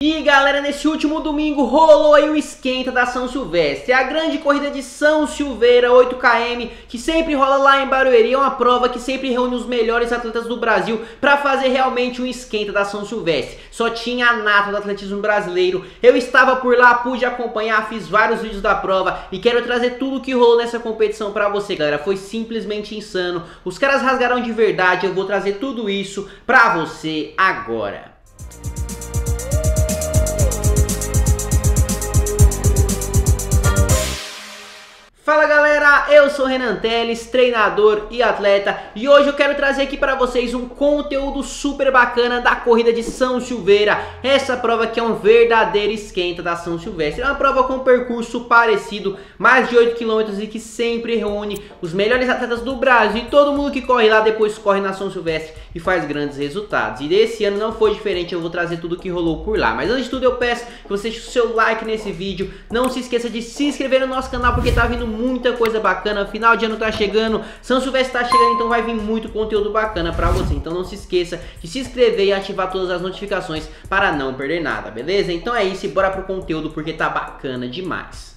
E galera, nesse último domingo rolou aí o esquenta da São Silvestre, a grande corrida de São Silveira 8 km, que sempre rola lá em Barueri. É uma prova que sempre reúne os melhores atletas do Brasil para fazer realmente um esquenta da São Silvestre. Só tinha a nata do atletismo brasileiro. Eu estava por lá, pude acompanhar, fiz vários vídeos da prova e quero trazer tudo que rolou nessa competição para você, galera. Foi simplesmente insano, os caras rasgaram de verdade. Eu vou trazer tudo isso para você agora. Fala galera, eu sou Renan Teles, treinador e atleta, e hoje eu quero trazer aqui para vocês um conteúdo super bacana da corrida de São Silveira. Essa prova que é um verdadeiro esquenta da São Silvestre. É uma prova com percurso parecido, mais de 8 km, e que sempre reúne os melhores atletas do Brasil, e todo mundo que corre lá depois corre na São Silvestre e faz grandes resultados. E desse ano não foi diferente, eu vou trazer tudo que rolou por lá. Mas antes de tudo eu peço que você deixe o seu like nesse vídeo, não se esqueça de se inscrever no nosso canal porque tá vindo muita coisa bacana. Final de ano tá chegando, São Silvestre tá chegando, então vai vir muito conteúdo bacana pra você. Então não se esqueça de se inscrever e ativar todas as notificações para não perder nada, beleza? Então é isso, e bora pro conteúdo porque tá bacana demais.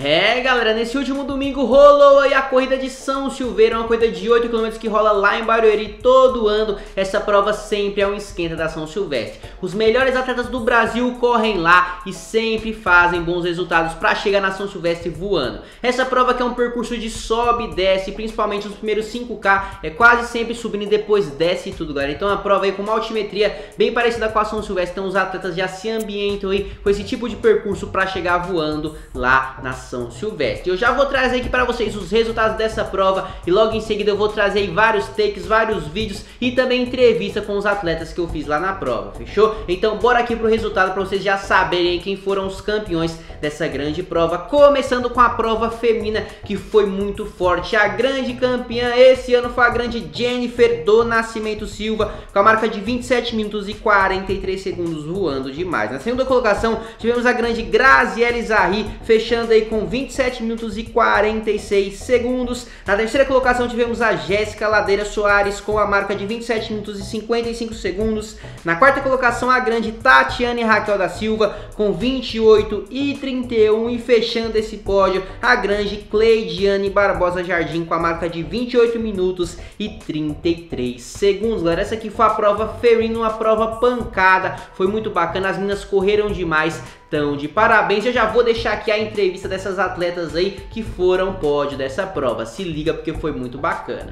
É galera, nesse último domingo rolou aí a corrida de São Silveira, uma corrida de 8 km que rola lá em Barueri todo ano. Essa prova sempre é um esquenta da São Silvestre. Os melhores atletas do Brasil correm lá e sempre fazem bons resultados para chegar na São Silvestre voando. Essa prova que é um percurso de sobe e desce, principalmente os primeiros 5K, é quase sempre subindo e depois desce tudo, galera. Então é uma prova aí com uma altimetria bem parecida com a São Silvestre, então os atletas já se ambientam aí com esse tipo de percurso para chegar voando lá na São Silvestre. Eu já vou trazer aqui para vocês os resultados dessa prova e logo em seguida eu vou trazer aí vários takes, vários vídeos e também entrevista com os atletas que eu fiz lá na prova, fechou? Então bora aqui pro resultado para vocês já saberem quem foram os campeões dessa grande prova, começando com a prova feminina, que foi muito forte. A grande campeã esse ano foi a grande Jennifer do Nascimento Silva, com a marca de 27 minutos e 43 segundos, voando demais. Na segunda colocação tivemos a grande Graziele Zahri, fechando aí com 27 minutos e 46 segundos. Na terceira colocação tivemos a Jéssica Ladeira Soares com a marca de 27 minutos e 55 segundos. Na quarta colocação a grande Tatiane Raquel da Silva com 28 e 31, e fechando esse pódio a grande Cleidiane Barbosa Jardim com a marca de 28 minutos e 33 segundos. Galera, essa aqui foi a prova feminina, uma prova pancada, foi muito bacana, as meninas correram demais. Então, de parabéns. Eu já vou deixar aqui a entrevista dessas atletas aí que foram pódio dessa prova. Se liga porque foi muito bacana.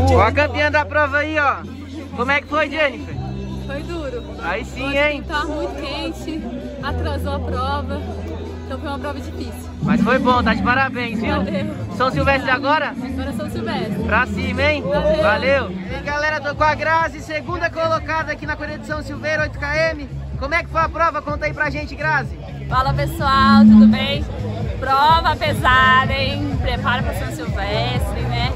Ó a campeã da prova aí, ó. Como é que foi, Jennifer? Foi duro. Aí sim, hein? Tava muito quente, atrasou a prova, então foi uma prova difícil. Mas foi bom, tá de parabéns, viu? Valeu. São Silvestre agora? Agora São Silvestre. Pra cima, hein? Valeu. Valeu. E aí, galera, tô com a Grazi, segunda colocada aqui na corrida de São Silveira, 8 km. Como é que foi a prova? Conta aí pra gente, Grazi. Fala pessoal, tudo bem? Prova pesada, hein? Prepara pra São Silvestre, né?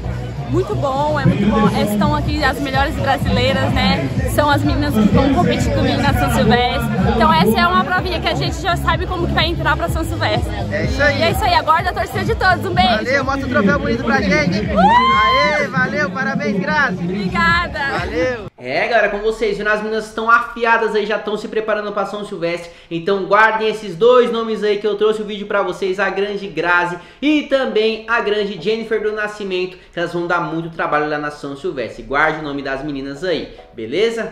Muito bom, é muito bom. Estão aqui as melhores brasileiras, né? São as meninas que vão competir comigo na São Silvestre. Então essa é uma provinha que a gente já sabe como que vai entrar pra São Silvestre. É isso aí. E é isso aí, aguarda a torcida de todos. Um beijo. Valeu, mostra o troféu bonito pra gente. Aê, valeu, parabéns, Grazi. Obrigada. Valeu. É, galera, como vocês viram, as meninas estão afiadas aí, já estão se preparando para São Silvestre. Então guardem esses dois nomes aí que eu trouxe o vídeo para vocês, a grande Grazi e também a grande Jennifer do Nascimento, que elas vão dar muito trabalho lá na São Silvestre. Guarde o nome das meninas aí, beleza?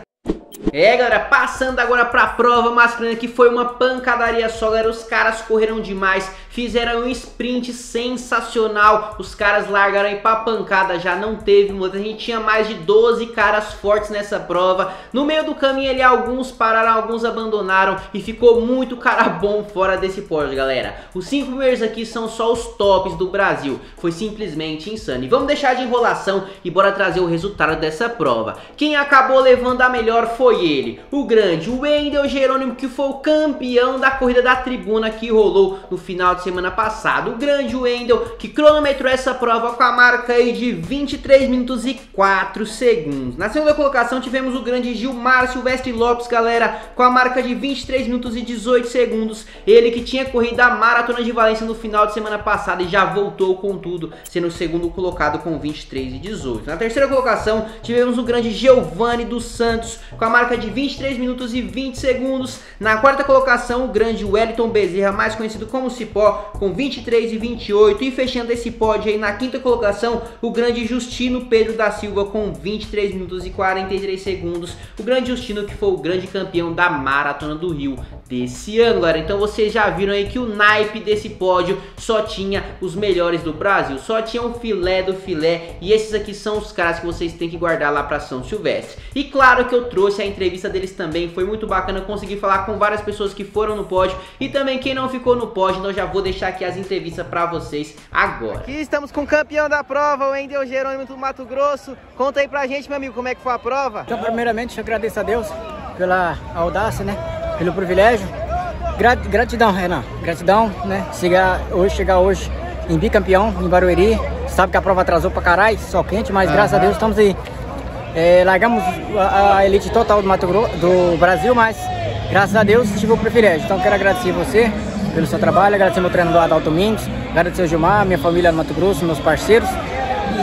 É, galera, passando agora pra prova masculina, que foi uma pancadaria só, galera. Os caras correram demais, fizeram um sprint sensacional. Os caras largaram aí pra pancada, já não teve muita. A gente tinha mais de 12 caras fortes nessa prova. No meio do caminho ali, alguns pararam, alguns abandonaram, e ficou muito cara bom fora desse pódio, galera. Os 5 primeiros aqui são só os tops do Brasil. Foi simplesmente insano. E vamos deixar de enrolação e bora trazer o resultado dessa prova. Quem acabou levando a melhor foi ele, o grande Wendel Jerônimo, que foi o campeão da corrida da tribuna que rolou no final de semana passado. O grande Wendel, que cronometrou essa prova com a marca aí de 23 minutos e 4 segundos. Na segunda colocação tivemos o grande Gilmar Silvestre Lopes, galera, com a marca de 23 minutos e 18 segundos. Ele que tinha corrido a Maratona de Valência no final de semana passada e já voltou com tudo, sendo o segundo colocado com 23 e 18. Na terceira colocação tivemos o grande Giovanni dos Santos, com a marca marca de 23 minutos e 20 segundos. Na quarta colocação, o grande Wellington Bezerra, mais conhecido como Cipó, com 23 e 28. E fechando esse pódio aí na quinta colocação, o grande Justino Pedro da Silva, com 23 minutos e 43 segundos. O grande Justino, que foi o grande campeão da Maratona do Rio desse ano, galera. Então vocês já viram aí que o naipe desse pódio só tinha os melhores do Brasil, só tinha um filé do filé, e esses aqui são os caras que vocês têm que guardar lá pra São Silvestre. E claro que eu trouxe a entrevista deles também, foi muito bacana, consegui falar com várias pessoas que foram no pódio e também quem não ficou no pódio, então já vou deixar aqui as entrevistas pra vocês agora. Aqui estamos com o campeão da prova, o Wendel Jerônimo do Mato Grosso. Conta aí pra gente, meu amigo, como é que foi a prova? Então, primeiramente, eu agradeço a Deus pela audácia, né? Pelo privilégio. Gratidão, Renan. Gratidão, né? Chegar hoje em bicampeão, em Barueri. Sabe que a prova atrasou pra caralho, só quente, mas graças a Deus estamos aí. Largamos a elite total do Mato Grosso, do Brasil, mas graças a Deus tive o privilégio. Então quero agradecer você pelo seu trabalho, agradecer meu treinador Adalto Domingos, agradecer o Gilmar, minha família do Mato Grosso, meus parceiros.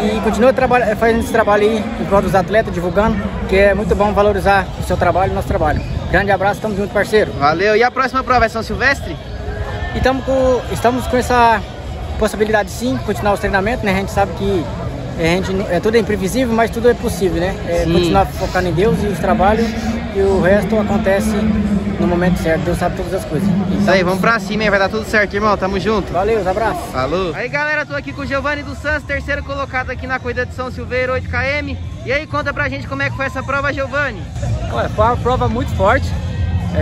E continua fazendo esse trabalho aí em prol dos atletas, divulgando, que é muito bom valorizar o seu trabalho e o nosso trabalho. Grande abraço, tamo junto, parceiro. Valeu. E a próxima prova é São Silvestre? E estamos com essa possibilidade sim, continuar os treinamentos, né? A gente sabe que tudo é imprevisível, mas tudo é possível, né? Continuar focando em Deus e os trabalhos, e o resto acontece no momento certo. Deus sabe todas as coisas. Então, isso aí, vamos pra cima, hein? Vai dar tudo certo, irmão. Tamo junto. Valeu, abraço. Falou. Aí, galera, tô aqui com o Giovanni dos Santos, terceiro colocado aqui na corrida de São Silveira, 8 km. E aí, conta pra gente como é que foi essa prova, Giovanni. Olha, foi uma prova muito forte.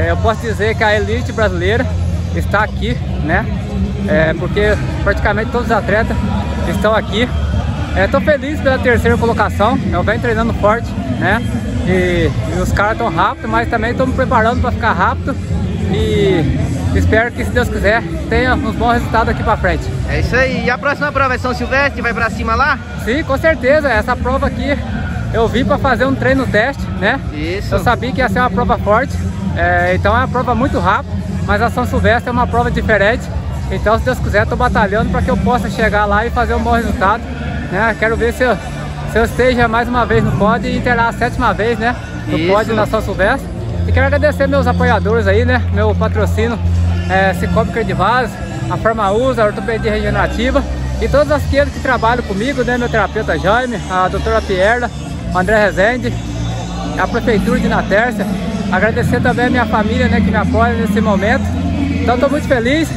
Eu posso dizer que a elite brasileira está aqui, né? Porque praticamente todos os atletas estão aqui. Estou feliz pela terceira colocação. Eu venho treinando forte, né? E os caras estão rápidos, mas também estou me preparando para ficar rápido. E espero que, se Deus quiser, tenha uns bons resultados aqui para frente. É isso aí. E a próxima prova é São Silvestre? Vai para cima lá? Sim, com certeza. Essa prova aqui eu vim para fazer um treino teste, né? Isso. Eu sabia que ia ser uma prova forte. Então é uma prova muito rápida, mas a São Silvestre é uma prova diferente. Então, se Deus quiser, estou batalhando para que eu possa chegar lá e fazer um bom resultado, né? Quero ver se eu esteja mais uma vez no pódio e terá a 7ª vez, né? No pódio na São Silvestre. E quero agradecer meus apoiadores aí, né? Meu patrocínio, Cicobi Credivaz, a Farmaúsa, a Ortopedia Regenerativa e todos aqueles que trabalham comigo, né? Meu terapeuta Jaime, a doutora Pierla, o André Rezende, a Prefeitura de Natércia. Agradecer também a minha família, né? Que me apoia nesse momento. Então, estou muito feliz.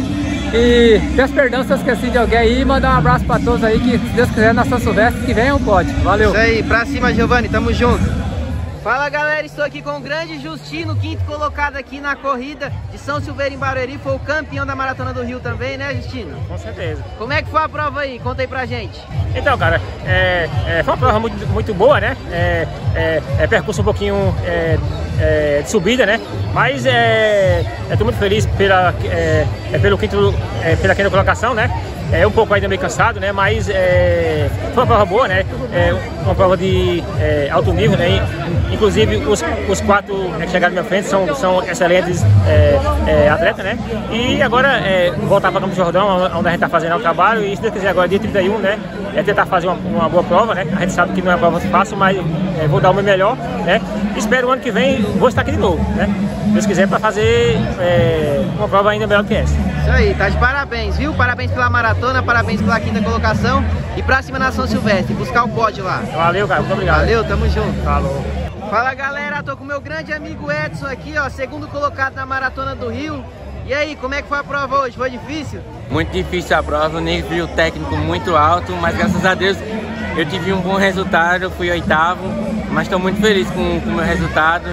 E peço perdão se eu esqueci de alguém aí, e mandar um abraço para todos aí, que, se Deus quiser, na São Silvestre que venham pode. Valeu. Isso aí, pra cima, Giovanni, tamo junto. Fala, galera, estou aqui com o grande Justino, quinto colocado aqui na corrida de São Silveira em Barueri, foi o campeão da Maratona do Rio também, né, Justino? Com certeza. Como é que foi a prova aí? Conta aí pra gente. Então, cara, foi uma prova muito boa, né? Percurso um pouquinho de subida, né? Mas estou muito feliz pela quinta colocação, né? Um pouco ainda meio cansado, né? Mas foi uma prova boa, né? Uma prova de alto nível, né? Inclusive os 4 que chegaram na minha frente são excelentes atletas, né? E agora voltar para Campos do Jordão, onde a gente está fazendo o trabalho, e se Deus quiser agora dia 31, né? Tentar fazer uma boa prova, né? A gente sabe que não é uma prova fácil, mas vou dar o meu melhor, né? Espero o ano que vem vou estar aqui de novo, né? Se Deus quiser, para fazer uma prova ainda melhor que essa. Isso aí, tá de parabéns, viu? Parabéns pela maratona, parabéns pela quinta colocação e pra cima na São Silvestre, buscar o pódio lá. Valeu, cara, muito obrigado. Valeu, tamo junto. Falou. Fala, galera, tô com meu grande amigo Edson aqui, ó, segundo colocado na Maratona do Rio. E aí, como é que foi a prova hoje? Foi difícil? Muito difícil a prova, nível técnico muito alto, mas graças a Deus eu tive um bom resultado, eu fui 8º, mas estou muito feliz com o meu resultado,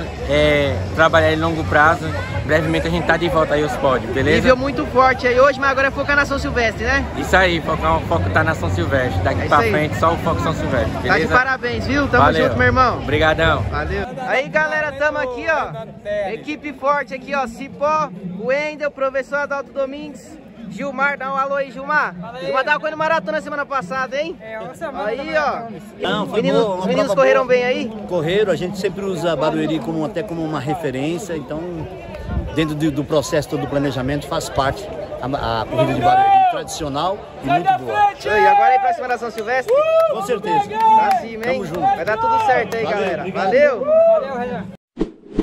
trabalhar em longo prazo, brevemente a gente tá de volta aí aos pódios, beleza? Nível muito forte aí hoje, mas agora é focar na São Silvestre, né? Isso aí, o foco tá na São Silvestre, daqui pra frente só o foco São Silvestre, beleza? Tá de parabéns, viu? Tamo junto, meu irmão. Obrigadão. Valeu. Aí, galera, tamo aqui, ó, equipe forte aqui, ó, Cipó, Wendel, professor Adalto Domingues, Gilmar, dá um alô aí, Gilmar. Gilmar tava correndo maratona semana passada, hein? Aí, ó. Não, os meninos correram bem aí? Correram, a gente sempre usa Barueri até como uma referência, então dentro do processo todo do planejamento faz parte a corrida de Barueri tradicional e muito boa. E agora aí pra cima da São Silvestre? Com certeza. Pra cima, hein? Tamo junto. Vai dar tudo certo aí, galera. Valeu!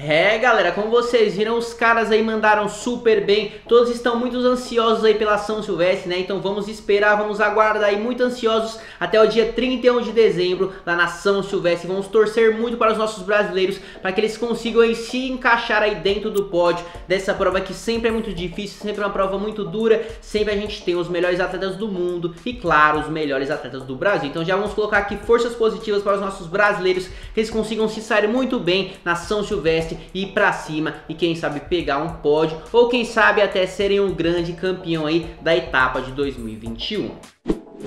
É, galera, como vocês viram, os caras aí mandaram super bem. Todos estão muito ansiosos aí pela São Silvestre, né? Então vamos esperar, vamos aguardar aí muito ansiosos até o dia 31 de dezembro lá na São Silvestre. Vamos torcer muito para os nossos brasileiros, para que eles consigam aí se encaixar aí dentro do pódio dessa prova que sempre é muito difícil, sempre é uma prova muito dura. Sempre a gente tem os melhores atletas do mundo e, claro, os melhores atletas do Brasil. Então já vamos colocar aqui forças positivas para os nossos brasileiros, que eles consigam se sair muito bem na São Silvestre e ir pra cima e quem sabe pegar um pódio ou quem sabe até serem um grande campeão aí da etapa de 2021.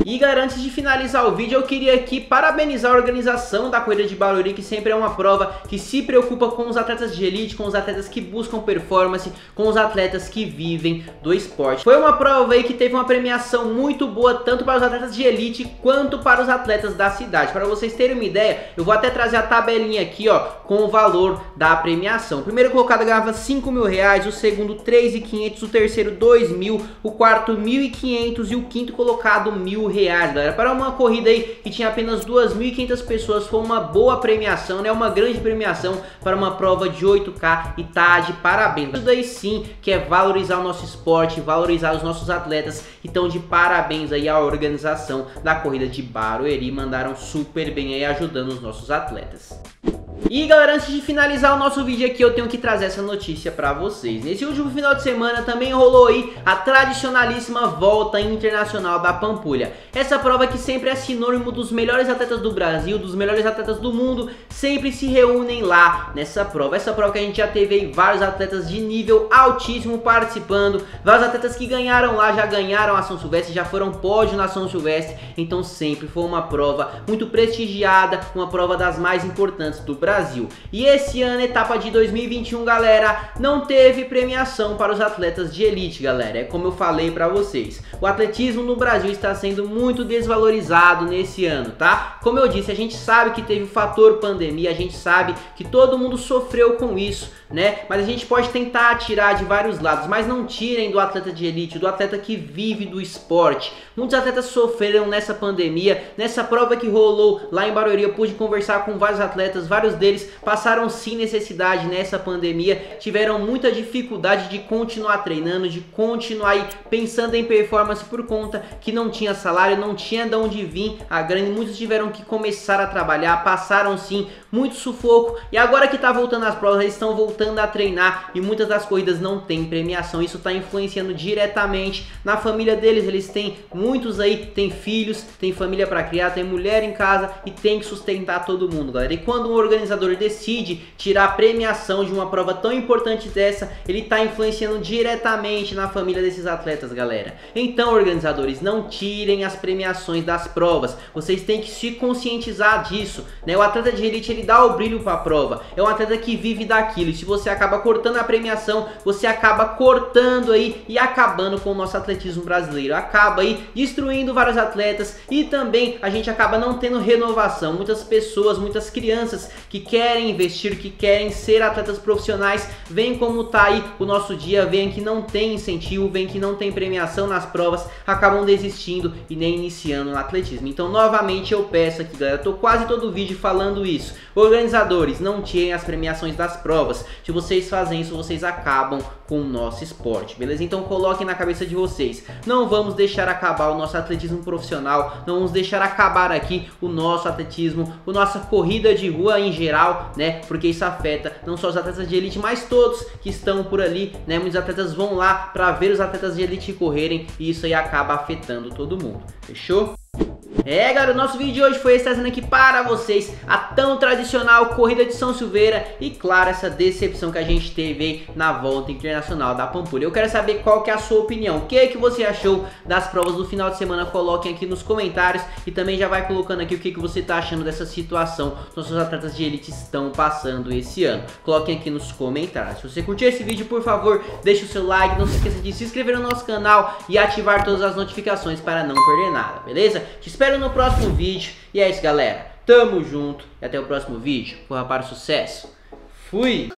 E galera, antes de finalizar o vídeo, eu queria aqui parabenizar a organização da Corrida de Barueri, que sempre é uma prova que se preocupa com os atletas de elite, com os atletas que buscam performance, com os atletas que vivem do esporte. Foi uma prova aí que teve uma premiação muito boa, tanto para os atletas de elite quanto para os atletas da cidade. Para vocês terem uma ideia, eu vou até trazer a tabelinha aqui, ó, com o valor da premiação. O primeiro colocado ganhava R$5.000, o segundo R$3.500, o terceiro R$2.000, o quarto R$1.500 e o quinto colocado R$1.000, galera. Para uma corrida aí que tinha apenas 2.500 pessoas, foi uma boa premiação, né? Uma grande premiação para uma prova de 8K e tá de parabéns. Isso daí sim que é valorizar o nosso esporte, valorizar os nossos atletas. Então de parabéns aí à organização da Corrida de Barueri, mandaram super bem aí ajudando os nossos atletas. E galera, antes de finalizar o nosso vídeo aqui, eu tenho que trazer essa notícia pra vocês. Nesse último final de semana também rolou aí a tradicionalíssima Volta Internacional da Pampulha. Essa prova que sempre é sinônimo dos melhores atletas do Brasil, dos melhores atletas do mundo, sempre se reúnem lá nessa prova. Essa prova que a gente já teve aí vários atletas de nível altíssimo participando, vários atletas que ganharam lá, já ganharam a São Silvestre, já foram pódio na São Silvestre. Então sempre foi uma prova muito prestigiada, uma prova das mais importantes do Brasil. E esse ano, etapa de 2021, galera, não teve premiação para os atletas de elite, galera. É como eu falei pra vocês, o atletismo no Brasil está sendo muito desvalorizado nesse ano, tá? Como eu disse, a gente sabe que teve o fator pandemia, a gente sabe que todo mundo sofreu com isso, né? Mas a gente pode tentar tirar de vários lados, mas não tirem do atleta de elite, do atleta que vive do esporte. Muitos atletas sofreram nessa pandemia, nessa prova que rolou lá em Barueri. Eu pude conversar com vários atletas, vários deles passaram sim necessidade nessa pandemia, tiveram muita dificuldade de continuar treinando, de continuar aí pensando em performance por conta que não tinha salário, não tinha de onde vir a grana. Muitos tiveram que começar a trabalhar, passaram sim muito sufoco e agora que tá voltando às provas, eles estão voltando a treinar e muitas das corridas não tem premiação. Isso tá influenciando diretamente na família deles. Eles têm, muitos aí têm filhos, tem família para criar, tem mulher em casa e tem que sustentar todo mundo, galera. E quando um organizador decide tirar a premiação de uma prova tão importante dessa, ele tá influenciando diretamente na família desses atletas, galera. Então, organizadores, não tirem as premiações das provas. Vocês têm que se conscientizar disso, né? O atleta de elite, ele dá o brilho para a prova. É um atleta que vive daquilo. E se você acaba cortando a premiação, você acaba cortando aí e acabando com o nosso atletismo brasileiro. Acaba aí destruindo vários atletas e também a gente acaba não tendo renovação. Muitas pessoas, muitas crianças que querem investir, que querem ser atletas profissionais, veem como tá aí o nosso dia, veem que não tem incentivo, veem que não tem premiação nas provas, acabam desistindo e nem iniciando no atletismo. Então novamente eu peço aqui, galera, eu tô quase todo o vídeo falando isso. Organizadores, não tirem as premiações das provas. Se vocês fazem isso, vocês acabam com o nosso esporte, beleza? Então coloquem na cabeça de vocês, não vamos deixar acabar o nosso atletismo profissional, não vamos deixar acabar aqui o nosso atletismo, a nossa corrida de rua em geral, né? Porque isso afeta não só os atletas de elite, mas todos que estão por ali, né? Muitos atletas vão lá para ver os atletas de elite correrem e isso aí acaba afetando todo mundo, fechou? É, galera, o nosso vídeo de hoje foi esse, trazendo aqui para vocês a tão tradicional Corrida de São Silveira e, claro, essa decepção que a gente teve aí na Volta Internacional da Pampulha. Eu quero saber qual que é a sua opinião, o que você achou das provas do final de semana. Coloquem aqui nos comentários e também já vai colocando aqui o que você tá achando dessa situação que os atletas de elite estão passando esse ano. Coloquem aqui nos comentários. Se você curtiu esse vídeo, por favor, deixe o seu like, não se esqueça de se inscrever no nosso canal e ativar todas as notificações para não perder nada, beleza? Te espero no próximo vídeo. E é isso, galera. Tamo junto e até o próximo vídeo. Corra para o sucesso. Fui!